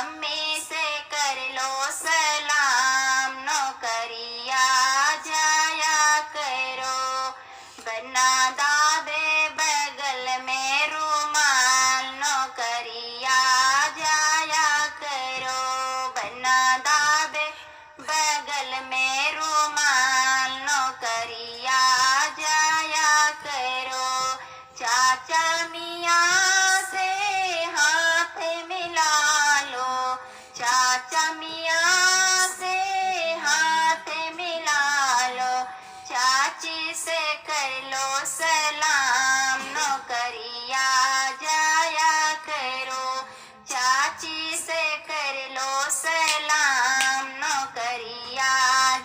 Mummy से कर लो सलाम, नौकरिया जाया करो। बना दादे बगल में रुमाल, नौकरिया जाया करो। बना दादे बगल में रुमाल, नौकरिया जाया करो। चाचा मियाँ से हाथ मिला लो, चाचा मियाँ से हाथ मिला लो। चाची से कर लो सलाम, नौकरिया जाया करो। चाची से कर लो सलाम, नौकरिया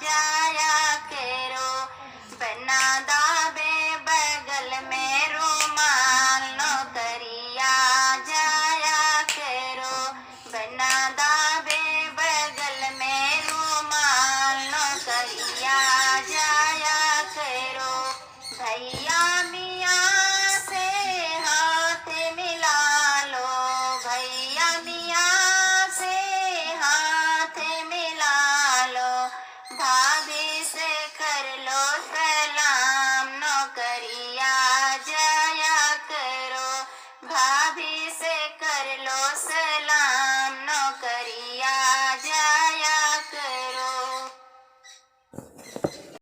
जाया करो। बना दादे बगल में रुमाल, नौकरिया जाया करो। बना दादे बगल में रुमाल, नौकरिया जाया करो। भैया मियाँ से हाथ मिला लो, भैया मियाँ से हाथ मिला लो। भाभी